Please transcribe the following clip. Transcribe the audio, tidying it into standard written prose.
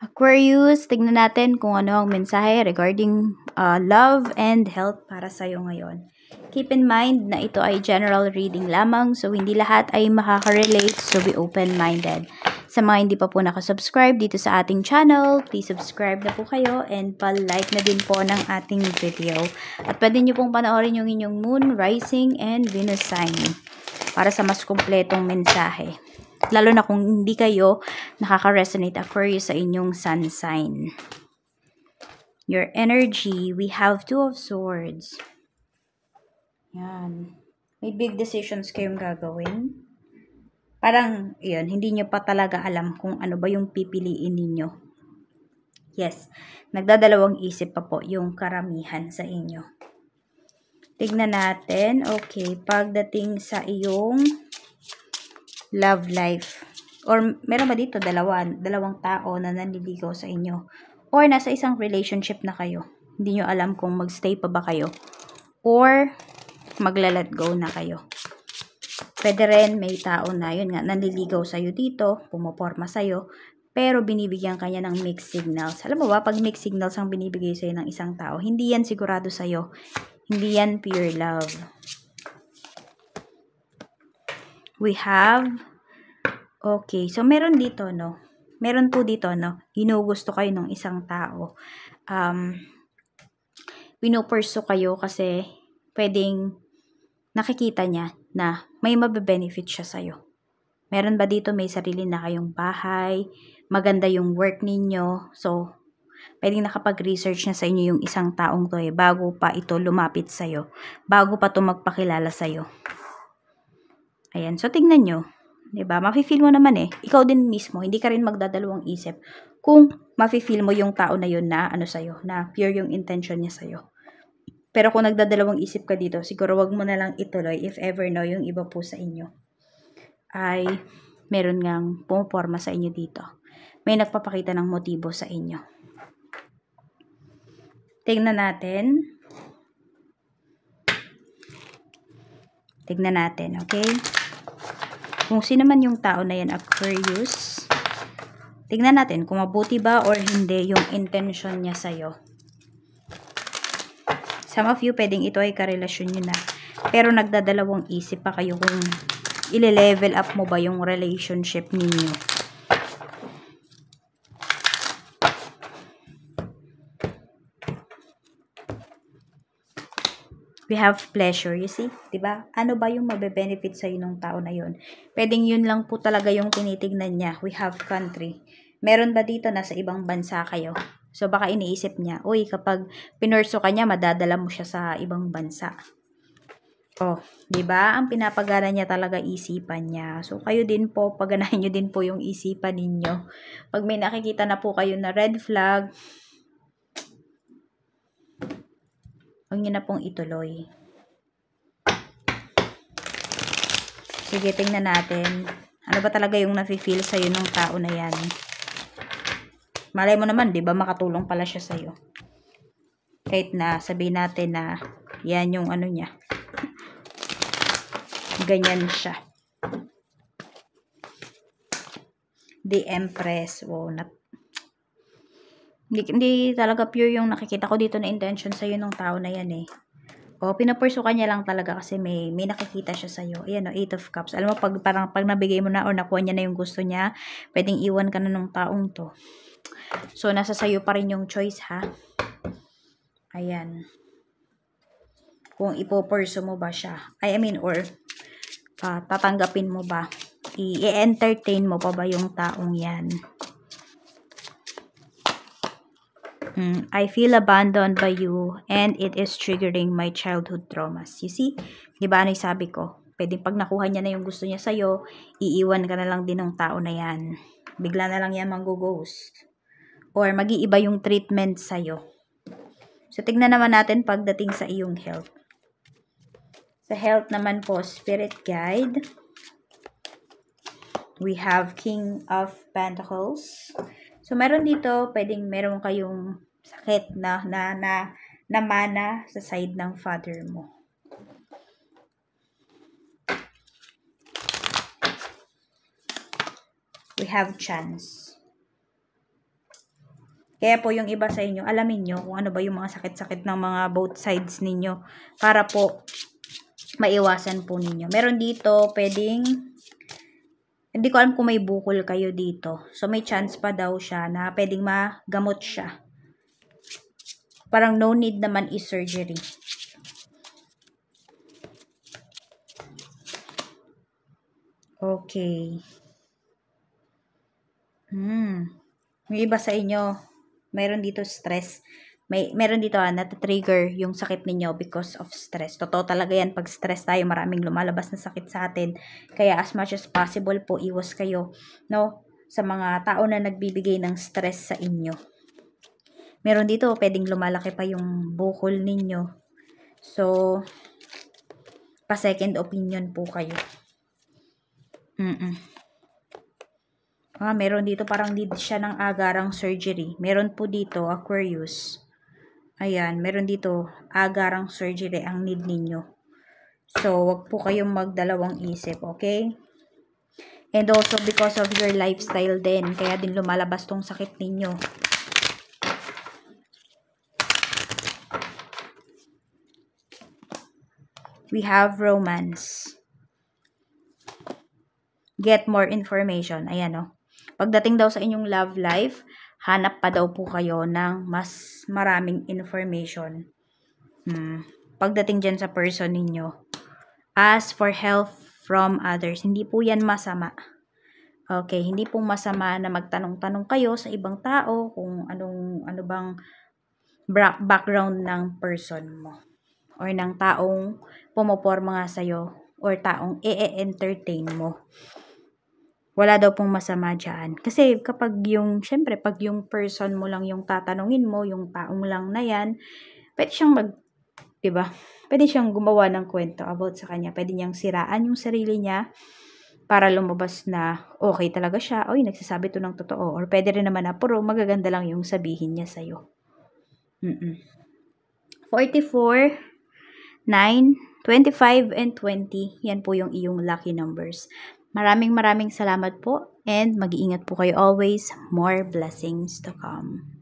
Aquarius, tignan natin kung ano ang mensahe regarding love and health para sa'yo ngayon. Keep in mind na ito ay general reading lamang, so hindi lahat ay makaka-relate, so be open-minded. Sa mga hindi pa po nakasubscribe dito sa ating channel, please subscribe na po kayo and pa-like na din po ng ating video. At pwede nyo pong panoorin yung inyong moon, rising, and Venus sign para sa mas kumpletong mensahe. Lalo na kung hindi kayo nakaka-resonate Aquarius sa inyong sun sign. Your energy, we have Two of Swords. Yan. May big decisions kayong gagawin. Parang, yun, hindi nyo pa talaga alam kung ano ba yung pipiliin ninyo. Yes, nagdadalawang isip pa po yung karamihan sa inyo. Tignan natin, okay, pagdating sa iyong love life. Or meron ba dito dalawang tao na nanliligaw sa inyo? Or nasa isang relationship na kayo. Hindi nyo alam kung magstay pa ba kayo. Or magla-let go na kayo. Pwede rin may tao na yun nga nanliligaw sa'yo dito, pumoporma sa'yo, pero binibigyan kanya ng mixed signals. Alam mo ba, pag mixed signals ang binibigay sa'yo ng isang tao, hindi yan sigurado sa'yo. Hindi yan pure love. We have, okay, so meron dito, no? Meron po dito, no? Ginugusto kayo ng isang tao. Pinupurso kayo kasi pwedeng nakikita niya na may mabe-benefit siya sa'yo. Meron ba dito may sarili na kayong bahay, maganda yung work ninyo, so pwedeng nakapag-research na sa inyo yung isang taong to bago pa ito lumapit sa'yo, bago pa ito magpakilala sa'yo. Ayan, so tignan nyo, diba? Mafe-feel mo naman ikaw din mismo, hindi ka rin magdadalawang isip kung mafe-feel mo yung tao na yun na ano sa'yo, na pure yung intention niya sa'yo. Pero kung nagdadalawang isip ka dito, siguro wag mo na lang ituloy if ever no, yung iba po sa inyo ay meron ngang pumaporma sa inyo dito. May nagpapakita ng motibo sa inyo. Tignan natin. Tignan natin, okay? Kung sino man yung tao na yan, Aquarius, tignan natin kung mabuti ba or hindi yung intention niya sa'yo. Some of you, pwedeng ito ay karelasyon nyo na. Pero nagdadalawang isip pa kayo kung ile-level up mo ba yung relationship ninyo. We have pleasure, you see? Diba? Ano ba yung mabe-benefit sa'yo ng tao na yun? Pwedeng yun lang po talaga yung tinitignan niya. We have country. Meron ba dito na sa ibang bansa kayo? So, baka iniisip niya, uy, kapag pinurso ka niya, madadala mo siya sa ibang bansa. Oh, diba? Ang pinapagana niya talaga isipan niya. So, kayo din po, paganahin nyo din po yung isipan ninyo. Pag may nakikita na po kayo na red flag, huwag nyo na pong ituloy. Sige, tingnan natin. Ano ba talaga yung nafe-feel sa'yo ng tao na yan? Malay mo naman, di ba, makatulong pala siya sa'yo. Kahit na sabihin natin na yan yung ano niya. Ganyan siya. The Empress. Wow, hindi talaga pure yung nakikita ko dito na intention sa'yo ng tao na yan O, pinapurso ka niya lang talaga kasi may nakikita siya sa'yo. Ayan o, 8 of Cups. Alam mo, pag nabigay mo na or nakuha niya na yung gusto niya, pwedeng iwan ka na ng taong to. So, nasa sayo pa rin yung choice, ha? Ayan. Kung ipopurso mo ba siya. or tatanggapin mo ba? I-entertain mo pa ba yung taong yan? I feel abandoned by you and it is triggering my childhood traumas. You see? Diba ano yung sabi ko? Pwede pag nakuha niya na yung gusto niya sa'yo, iiwan ka na lang din ng tao na yan. Bigla na lang yan mag-ghost. Or mag-iiba yung treatment sa'yo. So, tignan naman natin pagdating sa iyong health. Sa health naman po, Spirit Guide. We have King of Pentacles. So, meron dito, pwedeng meron kayong sakit na mana sa side ng father mo. We have Chance. Kaya po yung iba sa inyo, alamin nyo kung ano ba yung mga sakit-sakit ng mga both sides ninyo para po maiwasan po ninyo. Meron dito, pwedeng, hindi ko alam kung may bukol kayo dito. So, may chance pa daw siya na pwedeng magamot siya. Parang no need naman is-surgery. Okay. May iba sa inyo, mayroon dito stress. Meron dito nata-trigger yung sakit ninyo because of stress. Totoo talaga yan. Pag stress tayo, maraming lumalabas na sakit sa atin. Kaya as much as possible po, iwas kayo, no? Sa mga tao na nagbibigay ng stress sa inyo. Meron dito, pwedeng lumalaki pa yung bukol ninyo. So, pa-second opinion po kayo. Meron dito parang need siya ng agarang surgery. Meron po dito, Aquarius. Ayan, meron dito, agarang surgery ang need ninyo. So, wag po kayong magdalawang isip, okay? And also, because of your lifestyle din, kaya din lumalabas tong sakit ninyo. We have romance. Get more information. Ayan, oh. Pagdating daw sa inyong love life, hanap pa daw po kayo ng mas maraming information. Pagdating dyan sa person ninyo. Ask for help from others. Hindi po yan masama. Okay, hindi po masama na magtanong-tanong kayo sa ibang tao kung ano bang background ng person mo. Or ng taong pumoporma nga sa'yo. Or taong i-entertain mo. Wala daw pong masama dyan. Kasi kapag syempre, pag yung person mo lang yung tatanungin mo, yung taong lang na yan, pwede siyang diba? Pwede siyang gumawa ng kwento about sa kanya. Pwede niyang siraan yung sarili niya para lumabas na okay talaga siya. Oy, nagsasabi to ng totoo. Or pwede rin naman na puro magaganda lang yung sabihin niya sa'yo. 44, 9, 25, and 20. Yan po yung iyong lucky numbers. Maraming salamat po and mag-iingat po kayo always. More blessings to come.